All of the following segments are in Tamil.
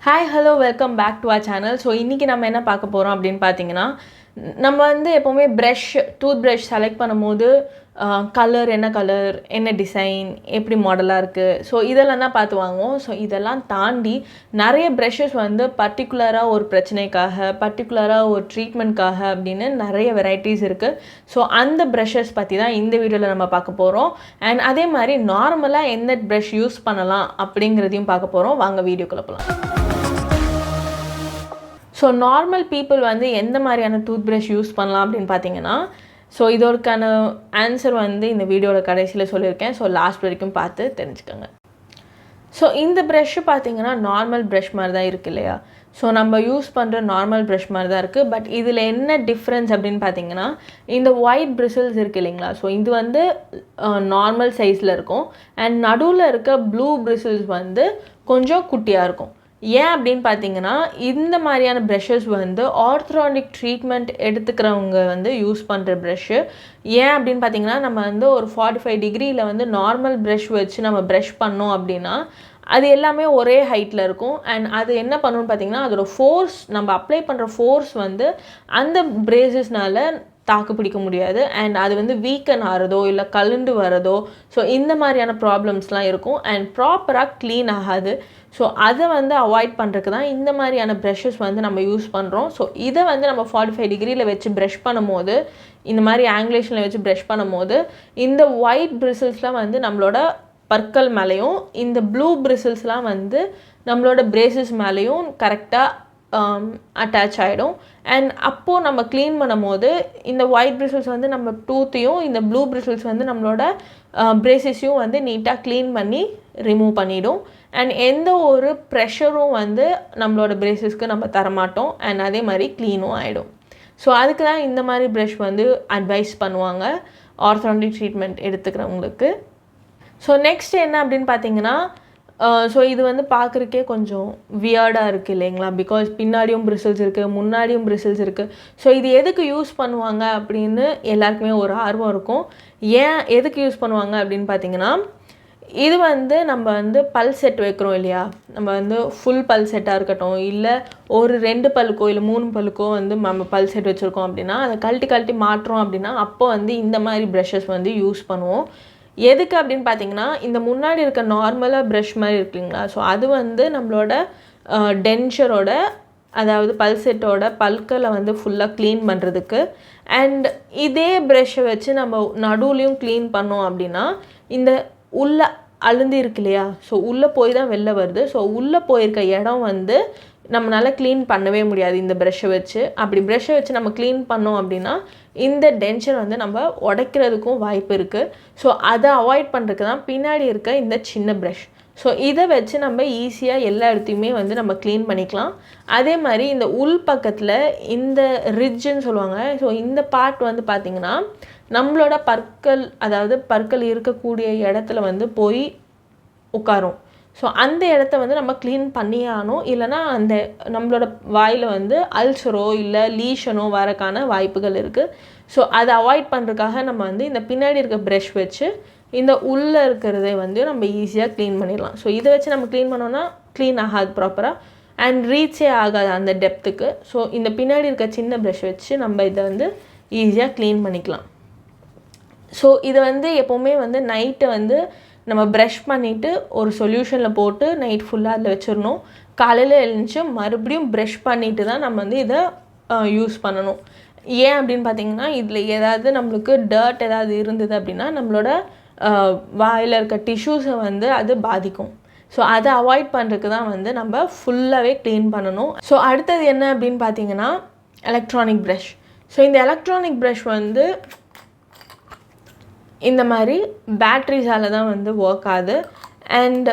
Hi, hello, welcome back to our channel. So, இன்னைக்கு நம்ம என்ன பார்க்க போறோம் அப்படினு பாத்தீங்கன்னா நம்ம வந்து எப்பவுமே டூத் பிரஷ் செலக்ட் பண்ணும்போது கலர் என்ன டிசைன் எப்படி மாடலா இருக்கு ஸோ இதெல்லாம் தான் பார்த்து வாங்குவோம். ஸோ இதெல்லாம் தாண்டி நிறைய ப்ரஷஸ் வந்து பர்டிகுலராக ஒரு பிரச்சனைக்காக பர்டிகுலராக ஒரு ட்ரீட்மெண்ட்காக அப்படின்னு நிறைய வெரைட்டிஸ் இருக்குது. ஸோ அந்த ப்ரஷஸ் பற்றி தான் இந்த வீடியோவில் நம்ம பார்க்க போகிறோம். அண்ட் அதே மாதிரி நார்மலாக எந்த ப்ரஷ் யூஸ் பண்ணலாம் அப்படிங்கிறதையும் பார்க்க போகிறோம். வாங்க வீடியோக்குள்ள போகலாம். ஸோ நார்மல் பீப்புள் வந்து எந்த மாதிரியான டூத் ப்ரஷ் யூஸ் பண்ணலாம் அப்படின்னு பார்த்தீங்கன்னா, ஸோ இதோருக்கான ஆன்சர் வந்து இந்த வீடியோட கடைசியில் சொல்லியிருக்கேன். ஸோ லாஸ்ட் வரைக்கும் பார்த்து தெரிஞ்சுக்கோங்க. ஸோ இந்த ப்ரஷ்ஷு பார்த்தீங்கன்னா நார்மல் ப்ரஷ் மாதிரி தான் இருக்குது இல்லையா? ஸோ நம்ம யூஸ் பண்ணுற நார்மல் ப்ரஷ் மாதிரி தான் இருக்குது. பட் இதில் என்ன டிஃப்ரென்ஸ் அப்படின்னு பார்த்தீங்கன்னா, இந்த ஒயிட் பிரிசில்ஸ் இருக்குது இல்லைங்களா? ஸோ இது வந்து நார்மல் சைஸில் இருக்கும். அண்ட் நடுவில் இருக்க ப்ளூ பிரிசில்ஸ் வந்து கொஞ்சம் குட்டியாக இருக்கும். ஏன் அப்படின்னு பார்த்தீங்கன்னா, இந்த மாதிரியான ப்ரஷஸ் வந்து ஆர்த்தோடான்டிக் ட்ரீட்மெண்ட் எடுத்துக்கிறவங்க வந்து யூஸ் பண்ணுற ப்ரஷ்ஷு. ஏன் அப்படின்னு பார்த்தீங்கன்னா, நம்ம வந்து ஒரு 45 டிகிரியில் வந்து நார்மல் ப்ரஷ் வச்சு நம்ம ப்ரஷ் பண்ணோம் அப்படின்னா அது எல்லாமே ஒரே ஹைட்டில் இருக்கும். அண்ட் அது என்ன பண்ணணும்னு பார்த்தீங்கன்னா, அதோட ஃபோர்ஸ் நம்ம அப்ளை பண்ணுற ஃபோர்ஸ் வந்து அந்த பிரேசஸ்னால் தாக்கு பிடிக்க முடியாது. அண்ட் அது வந்து வீக்கன் ஆகிறதோ இல்லை கலண்டு வரதோ ஸோ இந்த மாதிரியான ப்ராப்ளம்ஸ்லாம் இருக்கும். அண்ட் ப்ராப்பராக க்ளீன் ஆகாது. ஸோ அதை வந்து அவாய்ட் பண்ணுறதுக்கு தான் இந்த மாதிரியான ப்ரஷஸ் வந்து நம்ம யூஸ் பண்ணுறோம். ஸோ இதை வந்து நம்ம 45 டிகிரியில் வச்சு ப்ரஷ் பண்ணும்போது, இந்த மாதிரி ஆங்குலேஷனில் வச்சு ப்ரஷ் பண்ணும்போது இந்த ஒயிட் பிரிசில்ஸ்லாம் வந்து நம்மளோட பற்கள் மேலேயும் இந்த ப்ளூ பிரிசில்ஸ்லாம் வந்து நம்மளோட பிரேசஸ் மேலேயும் கரெக்டாக அட்டாச் ஆகிடும். அண்ட் அப்போது நம்ம க்ளீன் பண்ணும்போது இந்த ஒயிட் பிரிசில்ஸ் வந்து நம்ம டூத்தையும் இந்த ப்ளூ பிரிசில்ஸ் வந்து நம்மளோட பிரேசஸையும் வந்து நீட்டாக க்ளீன் பண்ணி ரிமூவ் பண்ணிவிடும். அண்ட் எந்த ஒரு ப்ரெஷரும் வந்து நம்மளோட பிரேசஸ்க்கு நம்ம தரமாட்டோம். அண்ட் அதே மாதிரி க்ளீனும் ஆகிடும். ஸோ அதுக்கு தான் இந்த மாதிரி ப்ரஷ் வந்து அட்வைஸ் பண்ணுவாங்க ஆர்த்தோடான்டிக் ட்ரீட்மெண்ட் எடுத்துக்கிறவங்களுக்கு. ஸோ நெக்ஸ்ட் என்ன அப்படின்னு பார்த்தீங்கன்னா, ஸோ இது வந்து பார்க்குறக்கே கொஞ்சம் வியர்டாக இருக்குது இல்லைங்களா? பிகாஸ் பின்னாடியும் பிரிசில்ஸ் இருக்குது, முன்னாடியும் பிரிசில்ஸ் இருக்குது. ஸோ இது எதுக்கு யூஸ் பண்ணுவாங்க அப்படின்னு எல்லாருக்குமே ஒரு ஆர்வம் இருக்கும். ஏன் எதுக்கு யூஸ் பண்ணுவாங்க அப்படின்னு பார்த்தீங்கன்னா, இது வந்து நம்ம வந்து பல் செட் வைக்கிறோம் இல்லையா? நம்ம வந்து ஃபுல் பல் செட்டாக இருக்கட்டும், இல்லை ஒரு 2 பல்லுக்கோ இல்லை 3 பல்லுக்கோ வந்து நம்ம பல் செட் வச்சுருக்கோம் அப்படின்னா அதை கழட்டி மாட்டுறோம் அப்படின்னா அப்போ வந்து இந்த மாதிரி ப்ரஷஸ் வந்து யூஸ் பண்ணுவோம். எதுக்கு அப்படின்னு பார்த்தீங்கன்னா, இந்த முன்னாடி இருக்க நார்மலாக ப்ரஷ் மாதிரி இருக்குங்களா? ஸோ அது வந்து நம்மளோட டென்ச்சரோட அதாவது பல் செட்டோட பல்களை வந்து ஃபுல்லாக க்ளீன் பண்ணுறதுக்கு. அண்ட் இதே ப்ரஷ்ஷை வச்சு நம்ம நடுவுலையும் க்ளீன் பண்ணோம் அப்படின்னா இந்த உள்ளே அழுந்தி இருக்கு இல்லையா? ஸோ உள்ளே போய் தான் வெளில வருது. ஸோ உள்ளே போயிருக்க இடம் வந்து நம்மளால் க்ளீன் பண்ணவே முடியாது இந்த ப்ரஷ்ஷை வச்சு. அப்படி ப்ரஷ்ஷை வச்சு நம்ம க்ளீன் பண்ணோம் அப்படின்னா இந்த டென்ச்சர் வந்து நம்ம உடைக்கிறதுக்கும் வாய்ப்பு இருக்குது. ஸோ அதை அவாய்ட் பண்ணுறதுக்கு தான் பின்னாடி இருக்க இந்த சின்ன ப்ரஷ். ஸோ இதை வச்சு நம்ம ஈஸியாக எல்லா இடத்தையுமே வந்து நம்ம க்ளீன் பண்ணிக்கலாம். அதே மாதிரி இந்த உள் பக்கத்தில் இந்த ரிட்ஜுன்னு சொல்லுவாங்க. ஸோ இந்த பார்ட் வந்து பார்த்திங்கன்னா நம்மளோட பற்கள் அதாவது பற்கள் இருக்கக்கூடிய இடத்துல வந்து போய் உட்காரும். ஸோ அந்த இடத்த வந்து நம்ம க்ளீன் பண்ணியே ஆகணும். இல்லைனா அந்த நம்மளோட வாயில் வந்து அல்சரோ இல்லை லீஷனோ வரக்கான வாய்ப்புகள் இருக்குது. ஸோ அதை அவாய்ட் பண்ணுறதுக்காக நம்ம வந்து இந்த பின்னாடி இருக்க ப்ரஷ் வச்சு இந்த உள்ளே இருக்கிறதை வந்து நம்ம ஈஸியாக க்ளீன் பண்ணிடலாம். ஸோ இதை வச்சு நம்ம க்ளீன் பண்ணோன்னா க்ளீன் ஆகாது ப்ராப்பராக அண்ட் ரீச்சே ஆகாது அந்த டெப்த்துக்கு. ஸோ இந்த பின்னாடி இருக்க சின்ன ப்ரஷ் வச்சு நம்ம இதை வந்து ஈஸியாக க்ளீன் பண்ணிக்கலாம். ஸோ இதை வந்து எப்போவுமே வந்து நைட்டை வந்து நம்ம ப்ரஷ் பண்ணிவிட்டு ஒரு சொல்யூஷனில் போட்டு நைட் ஃபுல்லாக அதில் வச்சிடணும். காலையில் எழுந்துச்சு மறுபடியும் ப்ரஷ் பண்ணிவிட்டு தான் நம்ம வந்து இதை யூஸ் பண்ணணும். ஏன் அப்படின்னு பார்த்தீங்கன்னா, இதில் ஏதாவது நம்மளுக்கு டர்ட் ஏதாவது இருந்தது அப்படின்னா நம்மளோட வாயில் இருக்க டிஷ்யூஸை வந்து அது பாதிக்கும். ஸோ அதை அவாய்ட் பண்ணுறதுக்கு தான் வந்து நம்ம ஃபுல்லாகவே க்ளீன் பண்ணணும். ஸோ அடுத்தது என்ன அப்படின்னு பார்த்தீங்கன்னா எலக்ட்ரானிக் ப்ரஷ். ஸோ இந்த எலக்ட்ரானிக் ப்ரஷ் வந்து இந்த மாதிரி பேட்ரிஸால் தான் வந்து ஒர்க் ஆகுது. அண்ட்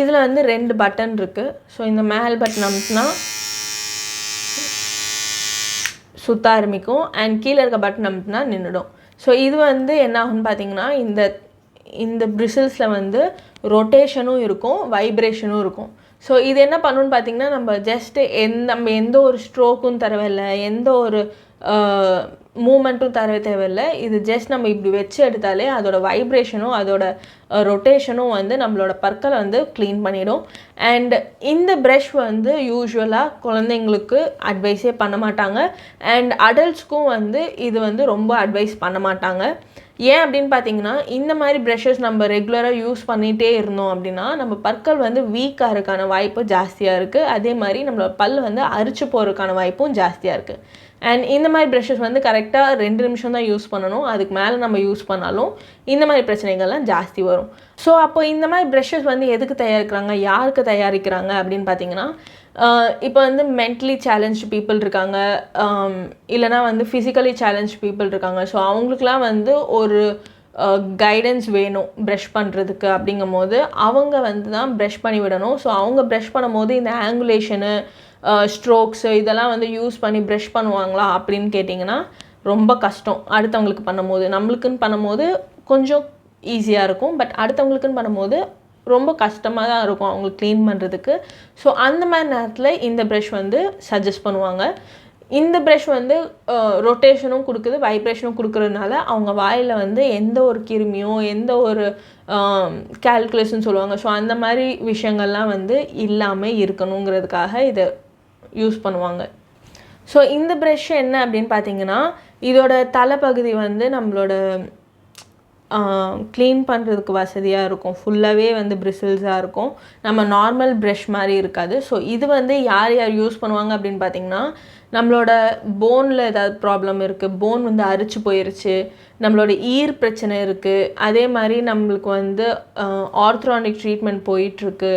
இதில் வந்து 2 பட்டன் இருக்குது. ஸோ இந்த மேல் பட்டன் அமுத்துனா சுற்ற ஆரம்பிக்கும். அண்ட் கீழே இருக்க பட்டன் அமுத்துனா நின்றுடும். ஸோ இது வந்து என்ன ஆகும்னு பார்த்தீங்கன்னா, இந்த பிரிசில்ஸில் வந்து ரொட்டேஷனும் இருக்கும், வைப்ரேஷனும் இருக்கும். ஸோ இது என்ன பண்ணணுன்னு பார்த்தீங்கன்னா, நம்ம ஜஸ்ட்டு நம்ம எந்த ஒரு ஸ்ட்ரோக்கும் தரவில்லை, எந்த ஒரு மூமெண்ட்டும் தர தேவையில்லை. இது ஜஸ்ட் நம்ம இப்படி வச்சு எடுத்தாலே அதோட வைப்ரேஷனும் அதோட ரொட்டேஷனும் வந்து நம்மளோட பற்களை வந்து க்ளீன் பண்ணிடும். அண்ட் இந்த ப்ரஷ் வந்து யூஸ்வலாக குழந்தைங்களுக்கு அட்வைஸே பண்ண மாட்டாங்க, அண்ட் அடல்ட்ஸ்க்கும் வந்து இது வந்து ரொம்ப அட்வைஸ் பண்ண மாட்டாங்க. ஏன் அப்படின்னு பார்த்தீங்கன்னா, இந்த மாதிரி ப்ரஷஸ் நம்ம ரெகுலராக யூஸ் பண்ணிகிட்டே இருந்தோம் அப்படின்னா நம்ம பற்கள் வந்து வீக்காக இருக்கான வாய்ப்பு ஜாஸ்தியாக இருக்குது. அதே மாதிரி நம்மளோட பல் வந்து அரிச்சு போகிறதுக்கான வாய்ப்பும் ஜாஸ்தியாக இருக்குது. அண்ட் இந்த மாதிரி ப்ரஷஸ் வந்து கரெக்டாக 2 நிமிஷம் தான் யூஸ் பண்ணணும். அதுக்கு மேலே நம்ம யூஸ் பண்ணாலும் இந்த மாதிரி பிரச்சனைகள்லாம் ஜாஸ்தி வரும். ஸோ அப்போ இந்த மாதிரி ப்ரஷஸ் வந்து எதுக்கு தயாரிக்கிறாங்க, யாருக்கு தயாரிக்கிறாங்க அப்படின்னு பார்த்தீங்கன்னா, இப்போ வந்து மென்டலி சேலஞ்ச்டு பீப்புள் இருக்காங்க, இல்லைனா வந்து ஃபிசிக்கலி சேலஞ்ச்டு பீப்புள் இருக்காங்க. ஸோ அவங்களுக்குலாம் வந்து ஒரு கைடன்ஸ் வேணும் ப்ரஷ் பண்ணுறதுக்கு. அப்படிங்கும் போது அவங்க வந்து தான் ப்ரஷ் பண்ணி விடணும். ஸோ அவங்க ப்ரஷ் பண்ணும்போது இந்த ஆங்குலேஷனு, ஸ்ட்ரோக்ஸு இதெல்லாம் வந்து யூஸ் பண்ணி ப்ரஷ் பண்ணுவாங்களா அப்படின்னு கேட்டிங்கன்னா ரொம்ப கஷ்டம். அடுத்தவங்களுக்கு பண்ணும்போது, நம்மளுக்குன்னு பண்ணும்போது கொஞ்சம் ஈஸியாக இருக்கும், பட் அடுத்தவங்களுக்குன்னு பண்ணும்போது ரொம்ப கஷ்டமாக தான் இருக்கும் அவங்களுக்கு க்ளீன் பண்ணுறதுக்கு. ஸோ அந்த மாதிரி நேரத்தில் இந்த ப்ரஷ் வந்து சஜஸ்ட் பண்ணுவாங்க. இந்த ப்ரஷ் வந்து ரொட்டேஷனும் கொடுக்குது, வைப்ரேஷனும் கொடுக்குறதுனால அவங்க வாயில் வந்து எந்த ஒரு கிருமியும் எந்த ஒரு கால்குலேஷன் சொல்லுவாங்க, ஸோ அந்த மாதிரி விஷயங்கள்லாம் வந்து இல்லாமல் இருக்கணுங்கிறதுக்காக இதை யூஸ் பண்ணுவாங்க. ஸோ இந்த ப்ரஷ் என்ன அப்படின்னு பார்த்தீங்கன்னா, இதோட தலைப்பகுதி வந்து நம்மளோட க்ளீன் பண்ணுறதுக்கு வசதியாக இருக்கும். ஃபுல்லாகவே வந்து பிரிசில்ஸாக இருக்கும், நம்ம நார்மல் ப்ரஷ் மாதிரி இருக்காது. ஸோ இது வந்து யார் யார் யூஸ் பண்ணுவாங்க அப்படின்னு பார்த்தீங்கன்னா, நம்மளோட போனில் ஏதாவது ப்ராப்ளம் இருக்குது, போன் வந்து அரிச்சு போயிருச்சு, நம்மளோட ஈர் பிரச்சனை இருக்குது, அதே மாதிரி நம்மளுக்கு வந்து ஆர்த்ரானிக் ட்ரீட்மெண்ட் போயிட்டுருக்கு,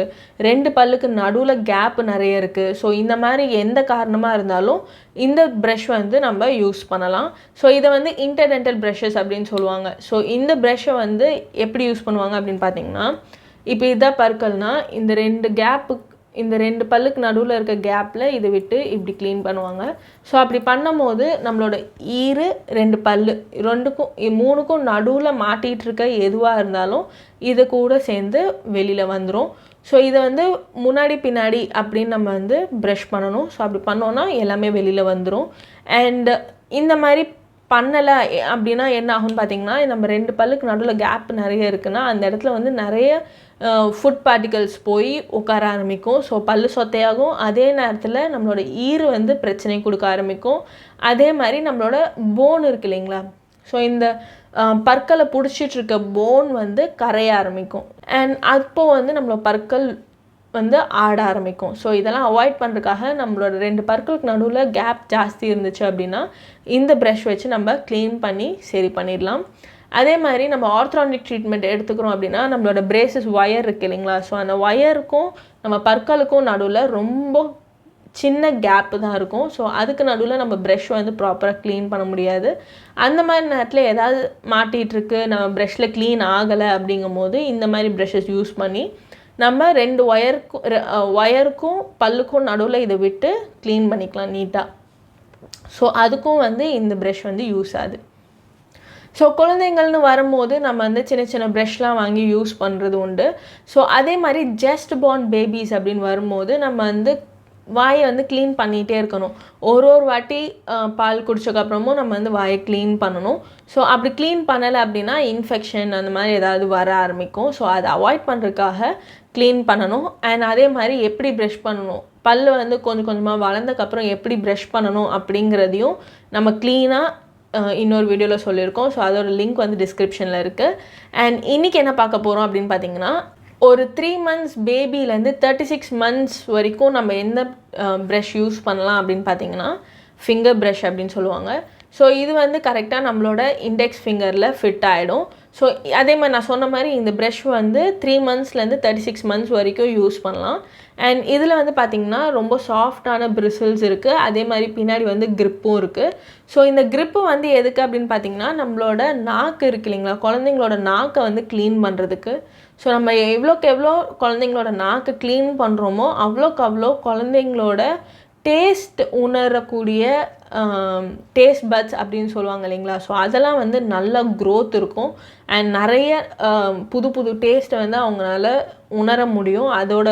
2 பல்லுக்கு நடுவில் கேப் நிறைய இருக்குது. ஸோ இந்த மாதிரி எந்த காரணமாக இருந்தாலும் இந்த ப்ரஷ் வந்து நம்ம யூஸ் பண்ணலாம். ஸோ இதை வந்து இன்டர்டென்டல் ப்ரஷஸ் அப்படின்னு சொல்லுவாங்க. ஸோ இந்த ப்ரஷ்ஷை வந்து எப்படி யூஸ் பண்ணுவாங்க அப்படின்னு பார்த்தீங்கன்னா, இப்போ இதான் பற்கள்னா இந்த 2 பல்லுக்கு நடுவில் இருக்க கேப்பில் இதை விட்டு இப்படி க்ளீன் பண்ணுவாங்க. ஸோ அப்படி பண்ணும்போது நம்மளோட ஈரு 2 பல்லு 3க்கும் நடுவில் மாட்டிகிட்டு இருக்க எதுவாக இருந்தாலும் இது கூட சேர்ந்து வெளியில் வந்துடும். ஸோ இதை வந்து முன்னாடி பின்னாடி அப்படின்னு நம்ம வந்து ப்ரஷ் பண்ணணும். ஸோ அப்படி பண்ணோன்னா எல்லாமே வெளியில் வந்துடும். அண்ட் இந்த மாதிரி பண்ணலை அப்படின்னா என்ன ஆகும்னு பார்த்தீங்கன்னா, நம்ம 2 பல்லுக்கு நடுவில் கேப் நிறைய இருக்குன்னா அந்த இடத்துல வந்து நிறைய ஃபுட் பார்ட்டிகல்ஸ் போய் உட்கார ஆரம்பிக்கும். ஸோ பல்லு சொத்தையாகும். அதே நேரத்தில் நம்மளோட ஈறு வந்து பிரச்சனை கொடுக்க ஆரம்பிக்கும். அதே மாதிரி நம்மளோட போன் இருக்கு இல்லைங்களா, ஸோ இந்த பற்களை பிடிச்சிட்டு இருக்க போன் வந்து கரைய ஆரம்பிக்கும். அண்ட் அப்போது வந்து நம்மளோட பற்கள் வந்து ஆட ஆரம்பிக்கும். ஸோ இதெல்லாம் அவாய்ட் பண்ணுறதுக்காக நம்மளோட 2 பற்களுக்கு நடுவில் கேப் ஜாஸ்தி இருந்துச்சு அப்படின்னா இந்த ப்ரஷ் வச்சு நம்ம க்ளீன் பண்ணி சரி பண்ணிடலாம். அதே மாதிரி நம்ம ஆர்த்ரானிக் ட்ரீட்மெண்ட் எடுத்துக்கிறோம் அப்படின்னா நம்மளோட பிரேசஸ் ஒயர் இருக்குது இல்லைங்களா, ஸோ அந்த ஒயருக்கும் நம்ம பற்களுக்கும் நடுவில் ரொம்ப சின்ன கேப்பு தான் இருக்கும். ஸோ அதுக்கு நடுவில் நம்ம ப்ரஷ் வந்து ப்ராப்பராக க்ளீன் பண்ண முடியாது. அந்த மாதிரி நேரத்தில் ஏதாவது மாட்டிகிட்ருக்கு, நம்ம ப்ரஷ்ஷில் க்ளீன் ஆகலை அப்படிங்கும் போது இந்த மாதிரி ப்ரஷஸ் யூஸ் பண்ணி நம்ம 2 ஒயருக்கும் பல்லுக்கும் நடுவில் இதை விட்டு க்ளீன் பண்ணிக்கலாம் நீட்டாக. ஸோ அதுக்கும் வந்து இந்த ப்ரஷ் வந்து யூஸ் ஆகுது. ஸோ குழந்தைங்கள்னு வரும்போது நம்ம வந்து சின்ன சின்ன ப்ரஷ்லாம் வாங்கி யூஸ் பண்ணுறது உண்டு. ஸோ அதே மாதிரி ஜஸ்ட் பார்ன் பேபிஸ் அப்படின்னு வரும்போது நம்ம வந்து வாயை வந்து க்ளீன் பண்ணிகிட்டே இருக்கணும். ஒரு வாட்டி பால் குடிச்சதுக்கப்புறமும் நம்ம வந்து வாயை க்ளீன் பண்ணணும். ஸோ அப்படி க்ளீன் பண்ணலை அப்படின்னா இன்ஃபெக்ஷன் அந்த மாதிரி ஏதாவது வர ஆரம்பிக்கும். ஸோ அதை அவாய்ட் பண்ணுறதுக்காக க்ளீன் பண்ணணும். அண்ட் அதே மாதிரி எப்படி ப்ரஷ் பண்ணணும், பல் வந்து கொஞ்சம் கொஞ்சமாக வளர்ந்ததுக்கப்புறம் எப்படி ப்ரஷ் பண்ணணும் அப்படிங்கிறதையும் நம்ம க்ளீனாக இன்னொரு வீடியோவில் சொல்லியிருக்கோம். ஸோ அதோட லிங்க் வந்து டிஸ்கிரிப்ஷனில் இருக்குது. அண்ட் இன்றைக்கி என்ன பார்க்க போகிறோம் அப்படின்னு பார்த்தீங்கன்னா, ஒரு 3 months பேபிலேருந்து 36 months வரைக்கும் நம்ம எந்த ப்ரஷ் யூஸ் பண்ணலாம் அப்படின்னு பார்த்தீங்கன்னா ஃபிங்கர் ப்ரஷ் அப்படின்னு சொல்லுவாங்க. ஸோ இது வந்து கரெக்டாக நம்மளோட இண்டெக்ஸ் ஃபிங்கரில் ஃபிட் ஆகிடும். ஸோ அதே மாதிரி நான் சொன்ன மாதிரி இந்த ப்ரஷ் வந்து 3 monthsலேருந்து 36 months வரைக்கும் யூஸ் பண்ணலாம். அண்ட் இதில் வந்து பார்த்திங்கன்னா ரொம்ப சாஃப்டான பிரிசில்ஸ் இருக்குது, அதே மாதிரி பின்னாடி வந்து க்ரிப்பும் இருக்குது. ஸோ இந்த க்ரிப்பு வந்து எதுக்கு அப்படின்னு பார்த்திங்கன்னா நம்மளோட நாக்கு இருக்குது இல்லைங்களா, குழந்தைங்களோட நாக்கை வந்து க்ளீன் பண்ணுறதுக்கு. ஸோ நம்ம எவ்வளோக்கு எவ்வளோ குழந்தைங்களோட நாக்கை க்ளீன் பண்ணுறோமோ அவ்வளோக்கு அவ்வளோ குழந்தைங்களோட டேஸ்ட் உணரக்கூடிய டேஸ்ட் பட்ஸ் அப்படின்னு சொல்லுவாங்க இல்லைங்களா, ஸோ அதெல்லாம் வந்து நல்ல க்ரோத் இருக்கும். அண்ட் நிறைய புது புது டேஸ்ட்டை வந்து அவங்களால உணர முடியும். அதோட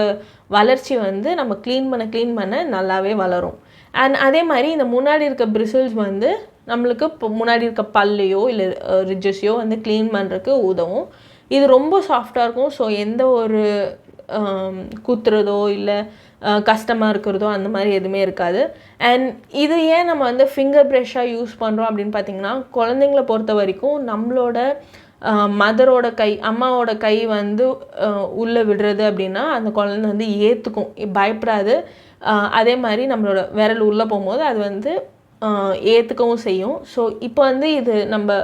வளர்ச்சி வந்து நம்ம க்ளீன் பண்ண நல்லாவே வளரும். அண்ட் அதே மாதிரி இந்த முன்னாடி இருக்க பிரிசில்ஸ் வந்து நம்மளுக்கு இப்போ முன்னாடி இருக்க பல்லையோ இல்லை ரிட்ஜஸையோ வந்து க்ளீன் பண்ணுறதுக்கு உதவும். இது ரொம்ப சாஃப்டாக இருக்கும். ஸோ எந்த ஒரு குத்துறதோ இல்லை கஷ்டமாக இருக்கிறதோ அந்த மாதிரி எதுவுமே இருக்காது. அண்ட் இது ஏன் நம்ம வந்து ஃபிங்கர் ப்ரஷ்ஷாக யூஸ் பண்ணுறோம் அப்படின்னு பார்த்திங்கன்னா, குழந்தைங்கள பொறுத்த வரைக்கும் நம்மளோட மதரோட கை, அம்மாவோட கை வந்து உள்ளே விடுறது அப்படின்னா அந்த குழந்தை வந்து ஏற்றுக்கும், பயப்படாது. அதே மாதிரி நம்மளோட விரல் உள்ளே போகும்போது அது வந்து ஏற்றுக்கவும் செய்யும். ஸோ இப்போ வந்து இது நம்ம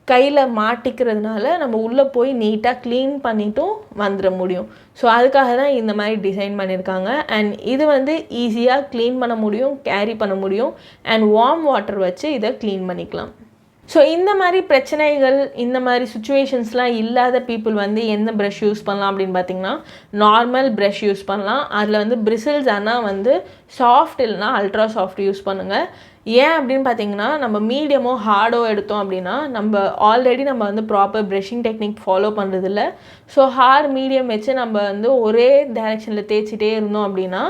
கையில் மாட்டிக்கிறதுனால நம்ம உள்ளே போய் நீட்டாக க்ளீன் பண்ணிட்டும் வந்துட முடியும். ஸோ அதுக்காக தான் இந்த மாதிரி டிசைன் பண்ணியிருக்காங்க. அண்ட் இது வந்து ஈஸியாக க்ளீன் பண்ண முடியும், கேரி பண்ண முடியும். அண்ட் வார்ம் வாட்டர் வச்சு இதை க்ளீன் பண்ணிக்கலாம். ஸோ இந்த மாதிரி பிரச்சனைகள், இந்த மாதிரி சுச்சுவேஷன்ஸ்லாம் இல்லாத பீப்புள் வந்து எந்த ப்ரஷ் யூஸ் பண்ணலாம் அப்படின்னு பார்த்திங்கன்னா, நார்மல் ப்ரஷ் யூஸ் பண்ணலாம். அதில் வந்து பிரிசில்ஸ் ஆனால் வந்து சாஃப்ட் இல்லைனா அல்ட்ரா சாஃப்ட் யூஸ் பண்ணுங்கள். ஏன் அப்படின்னு பார்த்தீங்கன்னா, நம்ம மீடியமோ ஹார்டோ எடுத்தோம் அப்படின்னா நம்ம ஆல்ரெடி நம்ம வந்து ப்ராப்பர் ப்ரஷிங் டெக்னிக் ஃபாலோ பண்ணுறதில்ல. ஸோ ஹார்ட் மீடியம் வச்சு நம்ம வந்து ஒரே டைரெக்ஷனில் தேய்ச்சிட்டே இருந்தோம் அப்படின்னா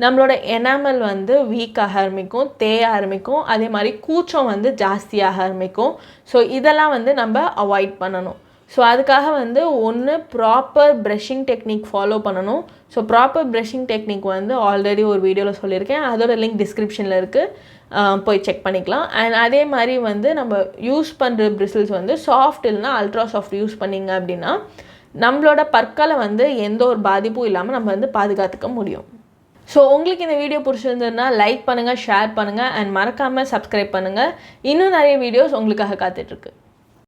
நம்மளோட எனாமல் வந்து வீக்காக ஆரம்பிக்கும், தேய ஆரம்பிக்கும். அதே மாதிரி கூச்சம் வந்து ஜாஸ்தியாக ஆரம்பிக்கும். ஸோ இதெல்லாம் வந்து நம்ம அவாய்ட் பண்ணணும். ஸோ அதுக்காக வந்து ஒன்று ப்ராப்பர் ப்ரஷிங் டெக்னிக் ஃபாலோ பண்ணணும். ஸோ ப்ராப்பர் ப்ரஷிங் டெக்னிக் வந்து ஆல்ரெடி ஒரு வீடியோவில் சொல்லியிருக்கேன், அதோட லிங்க் டிஸ்கிரிப்ஷனில் இருக்குது, போய் செக் பண்ணிக்கலாம். அண்ட் அதே மாதிரி வந்து நம்ம யூஸ் பண்ணுற பிரிசில்ஸ் வந்து சாஃப்ட் இல்லைனா அல்ட்ரா சாஃப்ட் யூஸ் பண்ணிங்க அப்படின்னா நம்மளோட பற்களை வந்து எந்த ஒரு பாதிப்பும் இல்லாமல் நம்ம வந்து பாதுகாத்துக்க முடியும். ஸோ உங்களுக்கு இந்த வீடியோ பிடிச்சிருந்ததுன்னா லைக் பண்ணுங்கள், ஷேர் பண்ணுங்கள், அண்ட் மறக்காமல் சப்ஸ்கிரைப் பண்ணுங்கள். இன்னும் நிறைய வீடியோஸ் உங்களுக்காக காத்துட்ருக்கு.